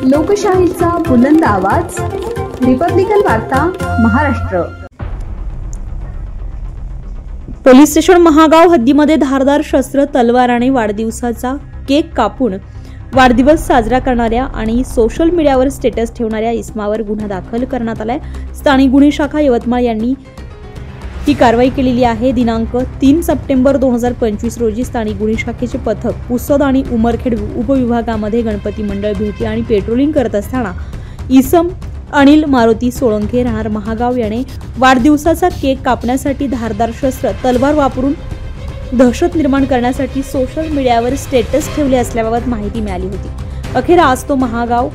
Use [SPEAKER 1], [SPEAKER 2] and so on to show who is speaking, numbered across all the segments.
[SPEAKER 1] लोकशाहीचा बुलंद आवाज, रिपब्लिकन वार्ता महाराष्ट्र।
[SPEAKER 2] पोलीस स्टेशन महागाव हद्दीमध्ये धारदार शस्त्र, तलवार आणि वाढदिवसाचा केक कापून वाढदिवस साजरा करणाऱ्या आणि सोशल मीडियावर स्टेटस ठेवणाऱ्या इसमावर गुन्हा दाखल करण्यात आलाय। स्थानिक गुन्हे शाखा यवतमाळ यांनी ही कारवाई केलेली आहे। दिनांक 3 सप्टेंबर 2025 रोजी स्थानिक गुन्हे शाखेचे पथक पुसद आणि उमरखेड उपविभागामध्ये गणपती मंडळ भेटी आणि पेट्रोलिंग करत असताना इसम अनिल मारुती सोळंके राहणार महागाव याने वाढदिवसाचा केक कापण्यासाठी धारदार शस्त्र, तलवार वापरून दहशत निर्माण करण्यासाठी सोशल मीडियावर स्टेटस ठेवले असल्याबाबत माहिती मिळाली होती। अखेर आज तो महागाव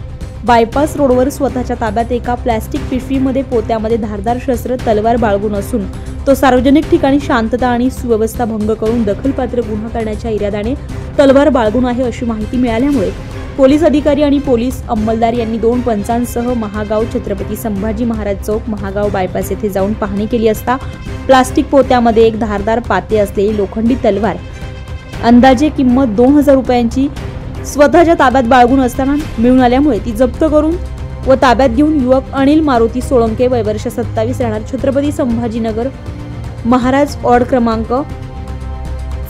[SPEAKER 2] बायपास रोडवर स्वतःच्या ताब्यात एका प्लास्टिक पिशवीमध्ये पोत्यामध्ये धारदार शस्त्र, तलवार बाळगून असून तो सार्वजनिक ठिकाणी शांतता आणि सुव्यवस्था भंग करून दखलपात्र गुन्हा करण्याच्या इराद्याने तलवार बाळगून आहे अशी माहिती मिळाल्यामुळे पोलीस अधिकारी आणि पोलीस अंमलदार यांनी 2 पंचांसह महागाव छत्रपती संभाजी महाराज चौक महागाव बायपास येथे जाऊन पाहणी केली असता प्लास्टिक पोत्यामध्ये एक धारदार पाते असलेली लोखंडी तलवार अंदाजे किंमत 2000 रुपयांची स्वतःच्या ताब्यात बाळगून असताना मिळून आल्यामुळे ती जप्त करून व ताब्यात घेऊन युवक अनिल मारुती सोळंके वय वर्ष 27 राहणार छत्रपती संभाजीनगर महाराज वॉर्ड क्रमांक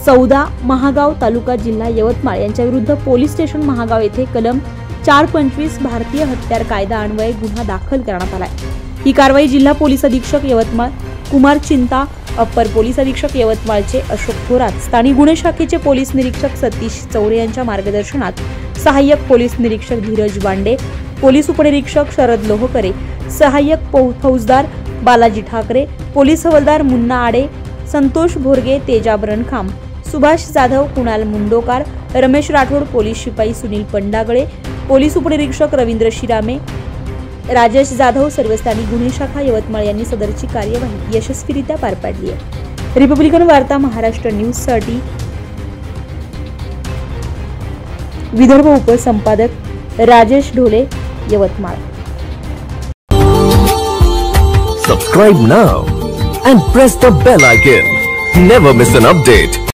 [SPEAKER 2] 14 महागाव तालुका जिल्हा यवतमाळ यांच्या विरुद्ध पोलीस स्टेशन महागाव येथे कलम 425 भारतीय हत्यार कायदा अन्वये गुन्हा दाखल करण्यात आलाय। ही कारवाई जिल्हा पोलीस अधीक्षक यवतमाळ कुमार चिंता, अप्पर पोलीस अधीक्षक यवतमाळचे अशोक थोरात, स्थानिक गुन्हे शाखेचे पोलीस निरीक्षक सतीश चौरे यांच्या मार्गदर्शनात सहाय्यक पोलीस निरीक्षक धीरज बांडे, पोलीस उपनिरीक्षक शरद लोहकरे, सहाय्यक फौजदार बालाजी ठाकरे, पोलीस हवालदार मुन्ना आडे, संतोष भोरगे, तेजाब रणखाम, सुभाष जाधव, कुणाल मुंडोकार, रमेश राठोड, पोलीस शिपाई सुनील पंडागळे, पोलीस उपनिरीक्षक रवींद्र शिरामे, राजेश जाधव, सर्व स्थानिक गुन्हे शाखा यवतमाळ यांनी सदरची कार्यवाही यशस्वीरित्या पार पाडली आहे। रिपब्लिकन वार्ता महाराष्ट्र न्यूज साठी Vidarbha उपसंपादक Rajesh Dhole, Yavatmal.
[SPEAKER 3] Subscribe now and press the bell icon. Never miss an update.